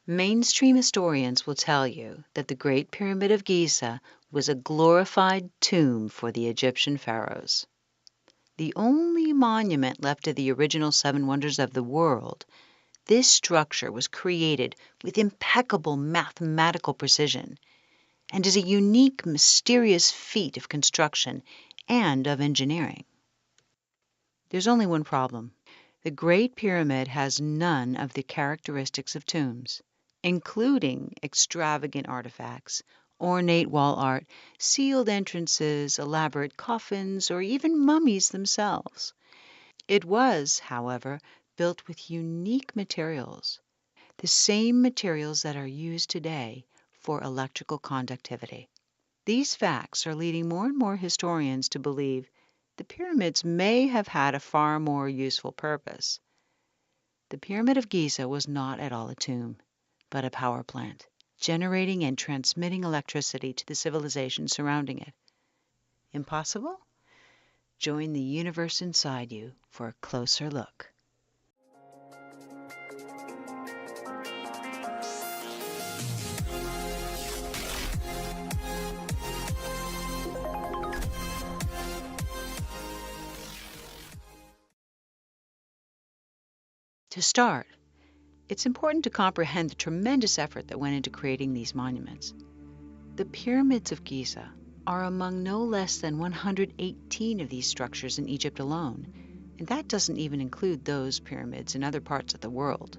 Mainstream historians will tell you that the Great Pyramid of Giza was a glorified tomb for the Egyptian pharaohs. The only monument left of the original seven wonders of the world, this structure was created with impeccable mathematical precision and is a unique, mysterious feat of construction and of engineering. There's only one problem. The Great Pyramid has none of the characteristics of tombs, including extravagant artifacts, ornate wall art, sealed entrances, elaborate coffins, or even mummies themselves. It was, however, built with unique materials, the same materials that are used today for electrical conductivity. These facts are leading more and more historians to believe the pyramids may have had a far more useful purpose. The Pyramid of Giza was not at all a tomb, but a power plant, generating and transmitting electricity to the civilization surrounding it. Impossible? Join the universe inside you for a closer look. To start, it's important to comprehend the tremendous effort that went into creating these monuments. The pyramids of Giza are among no less than 118 of these structures in Egypt alone, and that doesn't even include those pyramids in other parts of the world.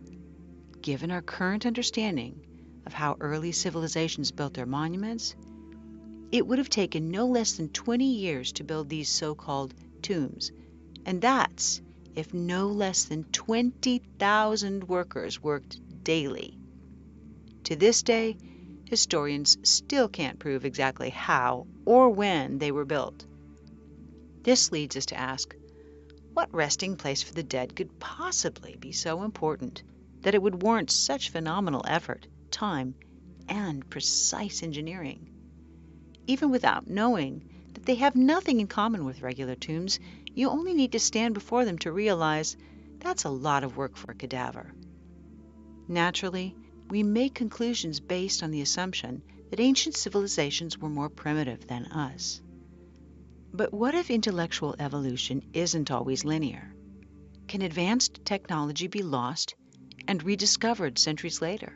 Given our current understanding of how early civilizations built their monuments, it would have taken no less than 20 years to build these so-called tombs, and that's if no less than 20,000 workers worked daily. To this day, historians still can't prove exactly how or when they were built. This leads us to ask, what resting place for the dead could possibly be so important that it would warrant such phenomenal effort, time, and precise engineering? Even without knowing that they have nothing in common with regular tombs, you only need to stand before them to realize that's a lot of work for a cadaver. Naturally, we make conclusions based on the assumption that ancient civilizations were more primitive than us. But what if intellectual evolution isn't always linear? Can advanced technology be lost and rediscovered centuries later?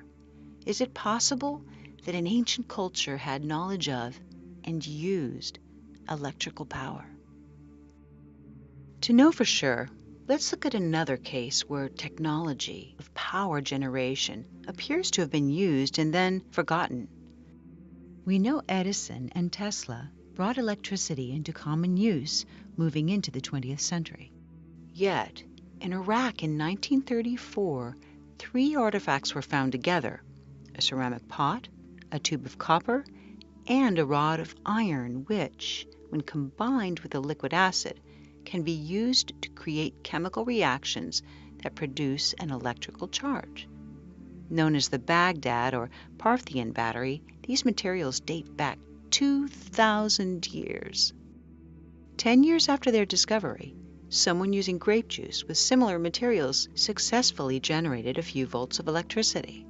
Is it possible that an ancient culture had knowledge of and used electrical power? To know for sure, let's look at another case where technology of power generation appears to have been used and then forgotten. We know Edison and Tesla brought electricity into common use moving into the 20th century. Yet, in Iraq in 1934, 3 artifacts were found together: a ceramic pot, a tube of copper, and a rod of iron which, when combined with a liquid acid, can be used to create chemical reactions that produce an electrical charge. Known as the Baghdad or Parthian battery, these materials date back 2,000 years. 10 years after their discovery, someone using grape juice with similar materials successfully generated a few volts of electricity.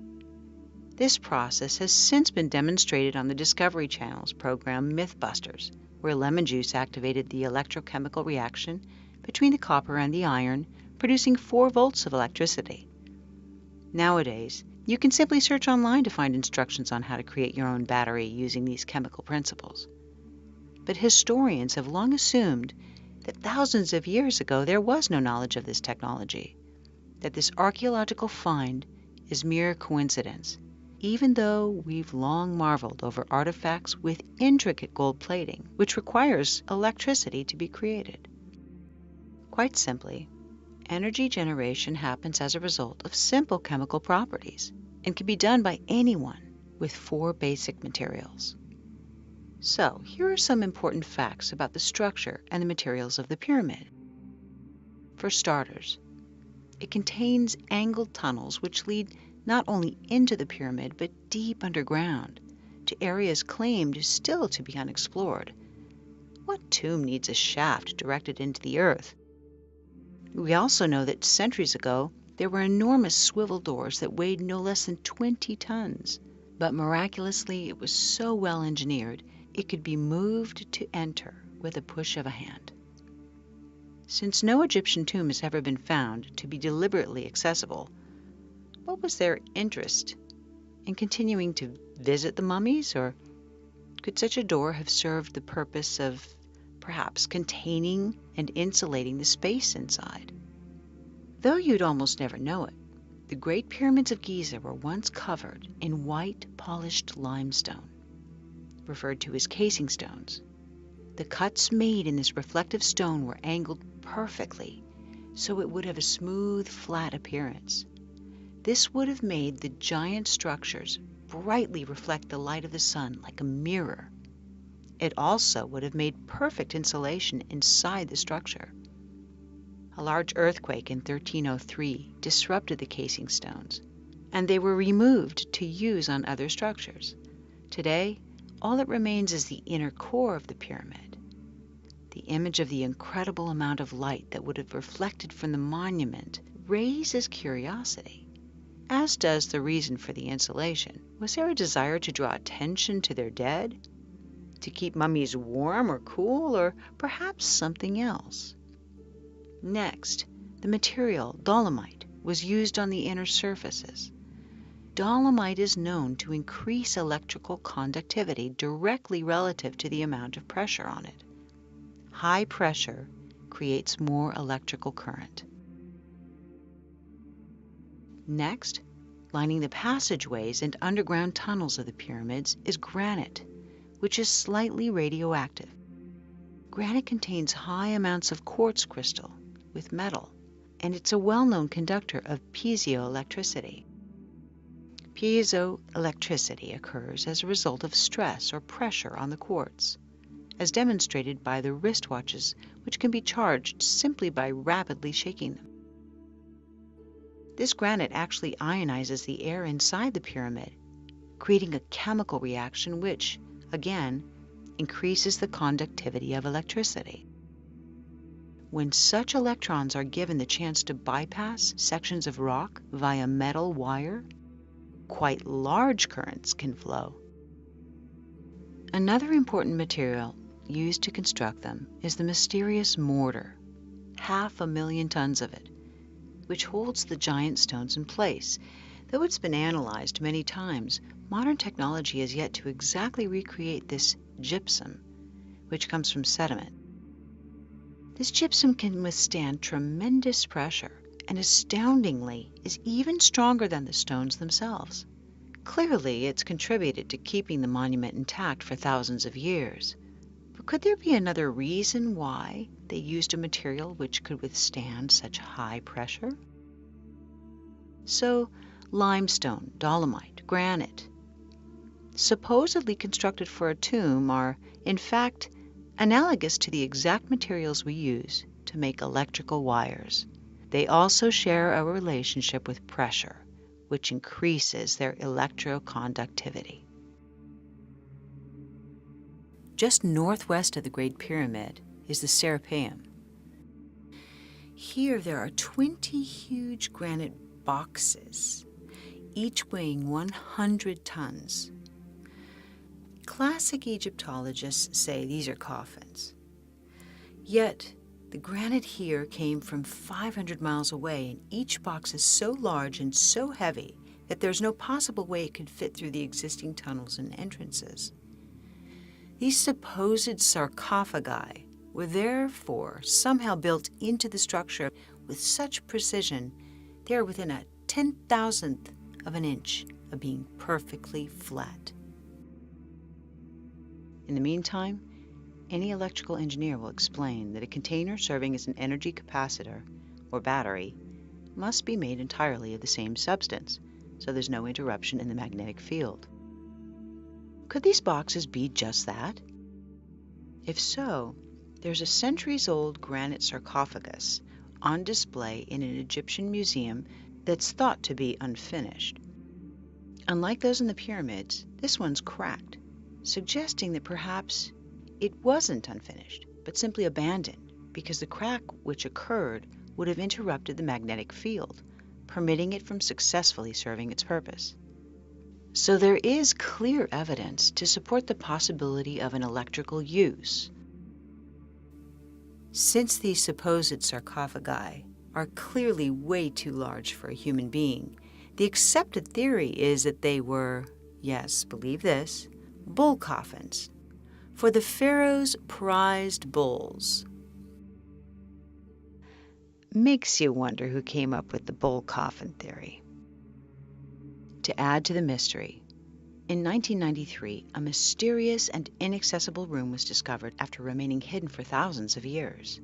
This process has since been demonstrated on the Discovery Channel's program Mythbusters, where lemon juice activated the electrochemical reaction between the copper and the iron, producing 4 volts of electricity. Nowadays, you can simply search online to find instructions on how to create your own battery using these chemical principles. But historians have long assumed that thousands of years ago there was no knowledge of this technology, that this archaeological find is mere coincidence, even though we've long marveled over artifacts with intricate gold plating, which requires electricity to be created. Quite simply, energy generation happens as a result of simple chemical properties and can be done by anyone with 4 basic materials. So, here are some important facts about the structure and the materials of the pyramid. For starters, it contains angled tunnels which lead not only into the pyramid, but deep underground, to areas claimed still to be unexplored. What tomb needs a shaft directed into the earth? We also know that centuries ago, There were enormous swivel doors that weighed no less than 20 tons, but miraculously it was so well engineered it could be moved to enter with a push of a hand. Since no Egyptian tomb has ever been found to be deliberately accessible, what was their interest in continuing to visit the mummies, or could such a door have served the purpose of perhaps containing and insulating the space inside? Though you'd almost never know it, the Great Pyramids of Giza were once covered in white polished limestone, referred to as casing stones. The cuts made in this reflective stone were angled perfectly, so it would have a smooth, flat appearance. This would have made the giant structures brightly reflect the light of the sun like a mirror. It also would have made perfect insulation inside the structure. A large earthquake in 1303 disrupted the casing stones, and they were removed to use on other structures. Today, all that remains is the inner core of the pyramid. The image of the incredible amount of light that would have reflected from the monument raises curiosity, as does the reason for the insulation. Was there a desire to draw attention to their dead? To keep mummies warm or cool, or perhaps something else? Next, the material, dolomite, was used on the inner surfaces. Dolomite is known to increase electrical conductivity directly relative to the amount of pressure on it. High pressure creates more electrical current. Next, lining the passageways and underground tunnels of the pyramids is granite, which is slightly radioactive. Granite contains high amounts of quartz crystal with metal, and it's a well-known conductor of piezoelectricity. Piezoelectricity occurs as a result of stress or pressure on the quartz, as demonstrated by the wristwatches, which can be charged simply by rapidly shaking them. This granite actually ionizes the air inside the pyramid, creating a chemical reaction which, again, increases the conductivity of electricity. When such electrons are given the chance to bypass sections of rock via metal wire, quite large currents can flow. Another important material used to construct them is the mysterious mortar, 500,000 tons of it, which holds the giant stones in place. Though it's been analyzed many times, modern technology has yet to exactly recreate this gypsum, which comes from sediment. This gypsum can withstand tremendous pressure and astoundingly is even stronger than the stones themselves. Clearly, it's contributed to keeping the monument intact for thousands of years. But could there be another reason why they used a material which could withstand such high pressure? So, limestone, dolomite, granite, supposedly constructed for a tomb, are, in fact, analogous to the exact materials we use to make electrical wires. They also share a relationship with pressure, which increases their electroconductivity. Just northwest of the Great Pyramid is the Serapeum. Here there are 20 huge granite boxes, each weighing 100 tons. Classic Egyptologists say these are coffins. Yet, the granite here came from 500 miles away, and each box is so large and so heavy that there's no possible way it could fit through the existing tunnels and entrances. These supposed sarcophagi were therefore somehow built into the structure with such precision they are within a 10,000th of an inch of being perfectly flat. In the meantime, any electrical engineer will explain that a container serving as an energy capacitor or battery must be made entirely of the same substance, so there's no interruption in the magnetic field. Could these boxes be just that? If so, there's a centuries-old granite sarcophagus on display in an Egyptian museum that's thought to be unfinished. Unlike those in the pyramids, this one's cracked, suggesting that perhaps it wasn't unfinished, but simply abandoned, because the crack which occurred would have interrupted the magnetic field, permitting it from successfully serving its purpose. So there is clear evidence to support the possibility of an electrical use. Since these supposed sarcophagi are clearly way too large for a human being, the accepted theory is that they were, yes, believe this, bull coffins for the pharaoh's prized bulls. Makes you wonder who came up with the bull coffin theory. To add to the mystery, in 1993, a mysterious and inaccessible room was discovered after remaining hidden for thousands of years.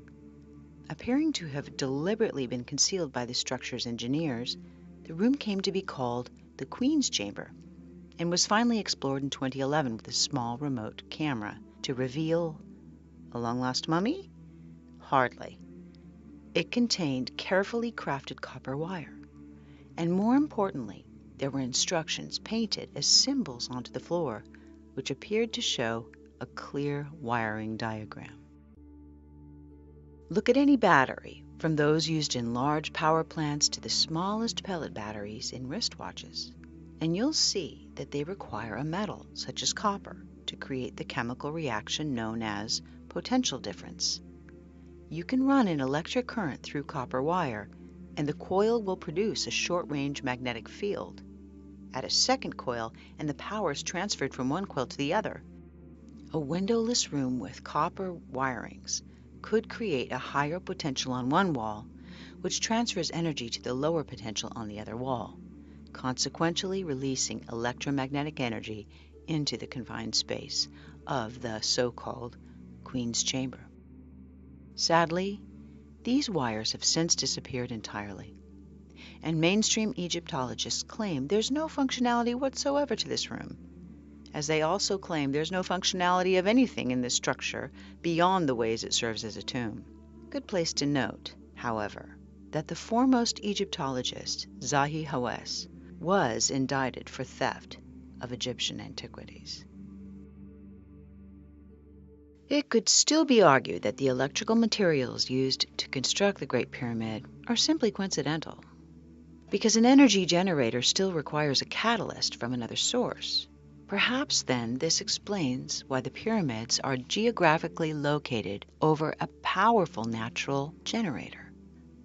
Appearing to have deliberately been concealed by the structure's engineers, the room came to be called the Queen's Chamber and was finally explored in 2011 with a small remote camera to reveal a long-lost mummy? Hardly. It contained carefully crafted copper wire, and more importantly, there were instructions painted as symbols onto the floor, which appeared to show a clear wiring diagram. Look at any battery, from those used in large power plants to the smallest pellet batteries in wristwatches, and you'll see that they require a metal, such as copper, to create the chemical reaction known as potential difference. You can run an electric current through copper wire, and the coil will produce a short-range magnetic field. Add a second coil, and the power is transferred from one coil to the other. A windowless room with copper wirings could create a higher potential on one wall, which transfers energy to the lower potential on the other wall, consequentially releasing electromagnetic energy into the confined space of the so-called Queen's Chamber. Sadly, these wires have since disappeared entirely, and mainstream Egyptologists claim there's no functionality whatsoever to this room, as they also claim there's no functionality of anything in this structure beyond the ways it serves as a tomb. Good place to note, however, that the foremost Egyptologist, Zahi Hawass, was indicted for theft of Egyptian antiquities. It could still be argued that the electrical materials used to construct the Great Pyramid are simply coincidental, because an energy generator still requires a catalyst from another source. Perhaps then this explains why the pyramids are geographically located over a powerful natural generator,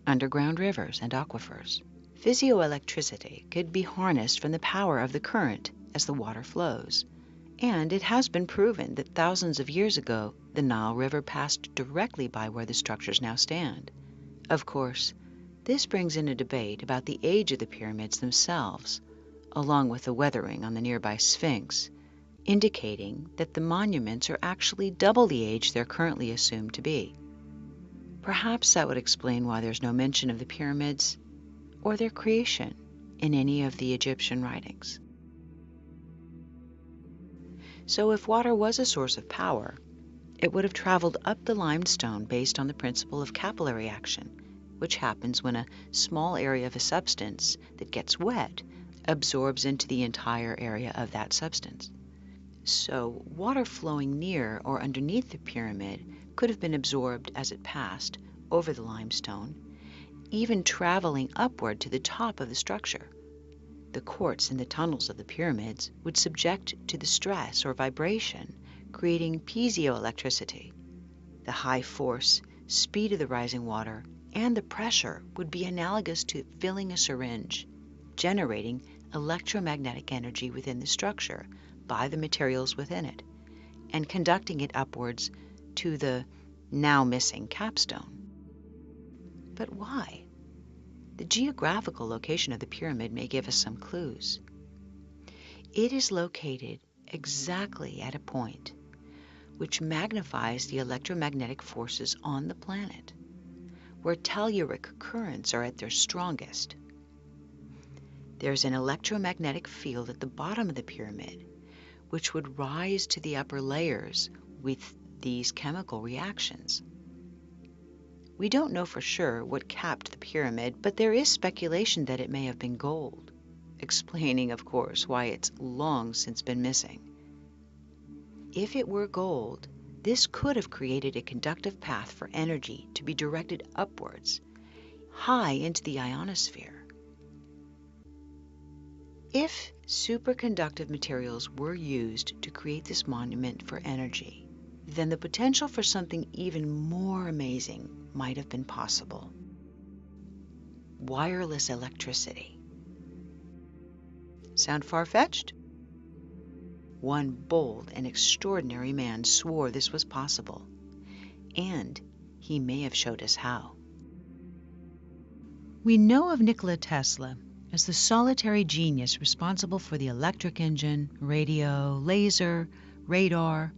underground rivers and aquifers. Physioelectricity could be harnessed from the power of the current as the water flows, and it has been proven that thousands of years ago the Nile River passed directly by where the structures now stand. Of course, this brings in a debate about the age of the pyramids themselves, along with the weathering on the nearby Sphinx, indicating that the monuments are actually double the age they're currently assumed to be. Perhaps that would explain why there's no mention of the pyramids or their creation in any of the Egyptian writings. So if water was a source of power, it would have traveled up the limestone based on the principle of capillary action, which happens when a small area of a substance that gets wet absorbs into the entire area of that substance. So water flowing near or underneath the pyramid could have been absorbed as it passed over the limestone, even traveling upward to the top of the structure. The quartz in the tunnels of the pyramids would subject to the stress or vibration, creating piezoelectricity. The high force, speed of the rising water, and the pressure would be analogous to filling a syringe, generating electromagnetic energy within the structure by the materials within it, and conducting it upwards to the now missing capstone. But why? The geographical location of the pyramid may give us some clues. It is located exactly at a point which magnifies the electromagnetic forces on the planet, where telluric currents are at their strongest. There's an electromagnetic field at the bottom of the pyramid, which would rise to the upper layers with these chemical reactions. We don't know for sure what capped the pyramid, but there is speculation that it may have been gold, explaining, of course, why it's long since been missing. If it were gold, this could have created a conductive path for energy to be directed upwards, high into the ionosphere, If superconductive materials were used to create this monument for energy, then the potential for something even more amazing might have been possible. Wireless electricity. Sound far-fetched? One bold and extraordinary man swore this was possible, and he may have showed us how. We know of Nikola Tesla as the solitary genius responsible for the electric engine, radio, laser, radar,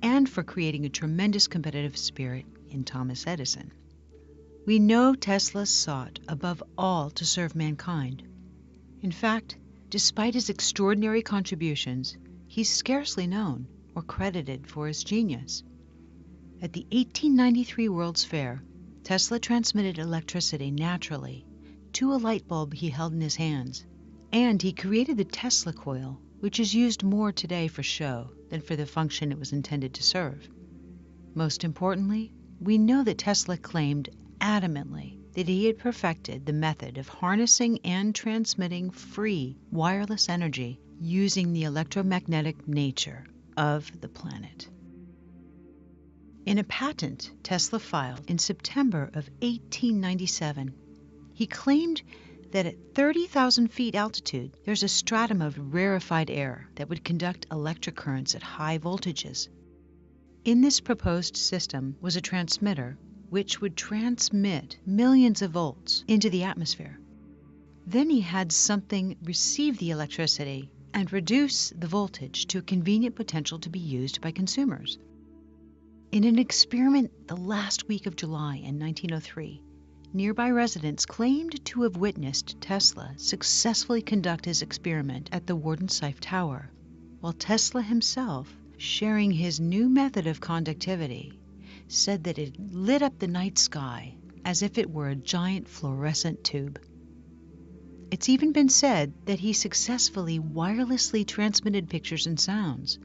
and for creating a tremendous competitive spirit in Thomas Edison. We know Tesla sought above all to serve mankind. In fact, despite his extraordinary contributions, he's scarcely known or credited for his genius. At the 1893 World's Fair, Tesla transmitted electricity naturally to a light bulb he held in his hands, and he created the Tesla coil, which is used more today for show than for the function it was intended to serve. Most importantly, we know that Tesla claimed adamantly that he had perfected the method of harnessing and transmitting free wireless energy using the electromagnetic nature of the planet. In a patent Tesla filed in September of 1897, he claimed that at 30,000 feet altitude, there's a stratum of rarefied air that would conduct electric currents at high voltages. In this proposed system was a transmitter which would transmit millions of volts into the atmosphere. Then he had something receive the electricity and reduce the voltage to a convenient potential to be used by consumers. In an experiment the last week of July in 1903, nearby residents claimed to have witnessed Tesla successfully conduct his experiment at the Wardensife Tower, while Tesla himself, sharing his new method of conductivity, said that it lit up the night sky as if it were a giant fluorescent tube. It's even been said that he successfully wirelessly transmitted pictures and sounds.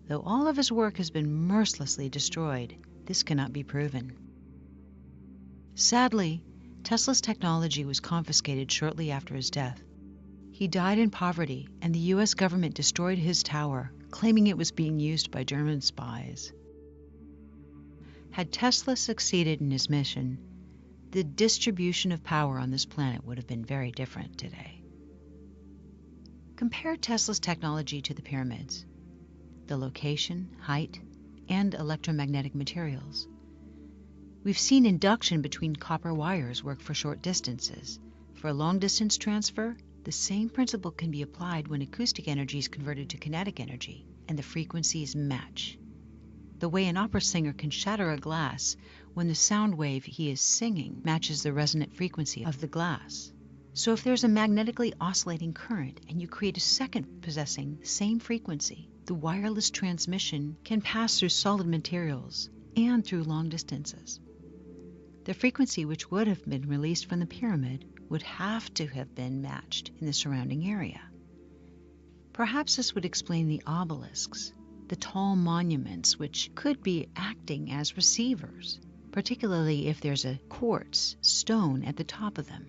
Though all of his work has been mercilessly destroyed, this cannot be proven. Sadly, Tesla's technology was confiscated shortly after his death. He died in poverty, and the U.S. government destroyed his tower, claiming it was being used by German spies. Had Tesla succeeded in his mission, the distribution of power on this planet would have been very different today. Compare Tesla's technology to the pyramids. The location, height, and electromagnetic materials. We've seen induction between copper wires work for short distances. For a long-distance transfer, the same principle can be applied when acoustic energy is converted to kinetic energy, and the frequencies match. The way an opera singer can shatter a glass when the sound wave he is singing matches the resonant frequency of the glass. So if there's a magnetically oscillating current and you create a second possessing the same frequency, the wireless transmission can pass through solid materials and through long distances. The frequency which would have been released from the pyramid would have to have been matched in the surrounding area. Perhaps this would explain the obelisks, the tall monuments which could be acting as receivers, particularly if there's a quartz stone at the top of them.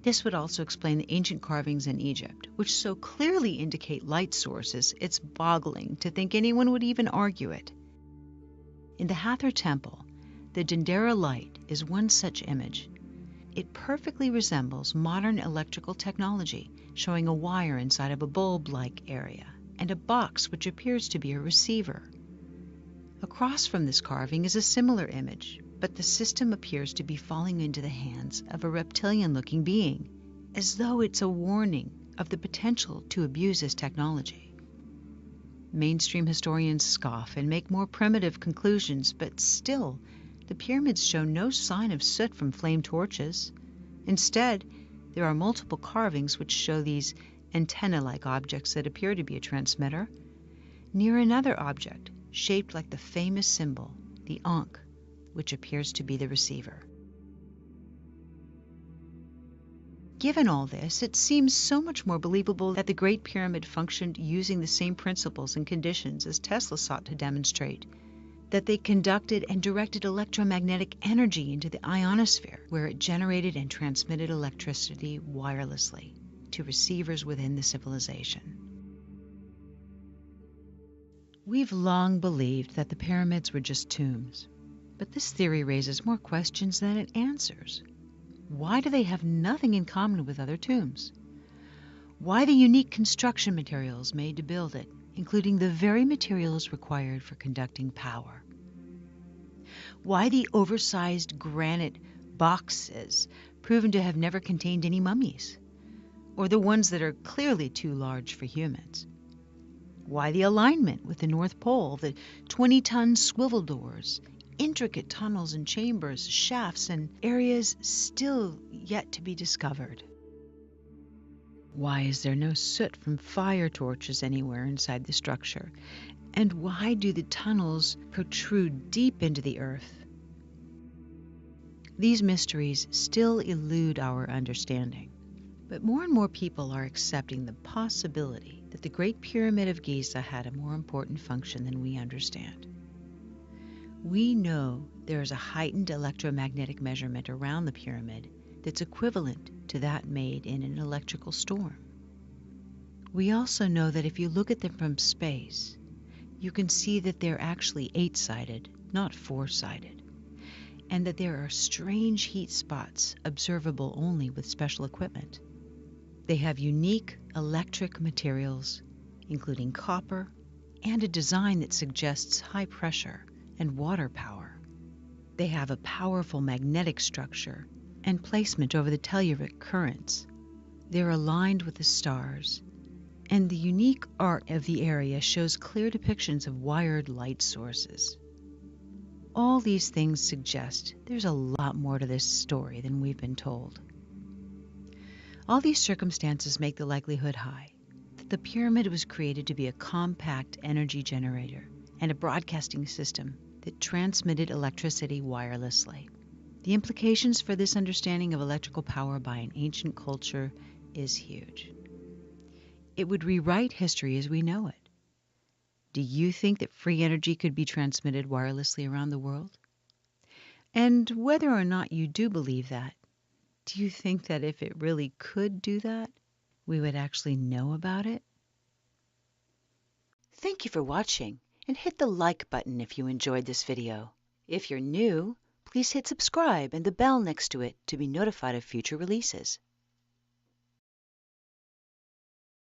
This would also explain the ancient carvings in Egypt, which so clearly indicate light sources it's boggling to think anyone would even argue it. In the Hathor Temple, the Dendera light is one such image. It perfectly resembles modern electrical technology, showing a wire inside of a bulb-like area and a box which appears to be a receiver. Across from this carving is a similar image, but the system appears to be falling into the hands of a reptilian-looking being, as though it's a warning of the potential to abuse this technology. Mainstream historians scoff and make more primitive conclusions, but still, the pyramids show no sign of soot from flame torches. Instead, there are multiple carvings which show these antenna-like objects that appear to be a transmitter, near another object shaped like the famous symbol, the Ankh, which appears to be the receiver. Given all this, it seems so much more believable that the Great Pyramid functioned using the same principles and conditions as Tesla sought to demonstrate, that they conducted and directed electromagnetic energy into the ionosphere, where it generated and transmitted electricity wirelessly. to receivers within the civilization. We've long believed that the pyramids were just tombs, but this theory raises more questions than it answers. Why do they have nothing in common with other tombs? Why the unique construction materials made to build it, including the very materials required for conducting power? Why the oversized granite boxes proven to have never contained any mummies, or the ones that are clearly too large for humans? Why the alignment with the North Pole, the 20-ton swivel doors, intricate tunnels and chambers, shafts, and areas still yet to be discovered? Why is there no soot from fire torches anywhere inside the structure? And why do the tunnels protrude deep into the earth? These mysteries still elude our understanding, but more and more people are accepting the possibility that the Great Pyramid of Giza had a more important function than we understand. We know there is a heightened electromagnetic measurement around the pyramid that's equivalent to that made in an electrical storm. We also know that if you look at them from space, you can see that they're actually 8-sided, not 4-sided, and that there are strange heat spots observable only with special equipment. They have unique electric materials, including copper, and a design that suggests high pressure and water power. They have a powerful magnetic structure and placement over the telluric currents. They're aligned with the stars, and the unique art of the area shows clear depictions of wired light sources. All these things suggest there's a lot more to this story than we've been told. All these circumstances make the likelihood high that the pyramid was created to be a compact energy generator and a broadcasting system that transmitted electricity wirelessly. The implications for this understanding of electrical power by an ancient culture is huge. It would rewrite history as we know it. Do you think that free energy could be transmitted wirelessly around the world? And whether or not you do believe that, do you think that if it really could do that, we would actually know about it? Thank you for watching, and hit the like button if you enjoyed this video. If you're new, please hit subscribe and the bell next to it to be notified of future releases.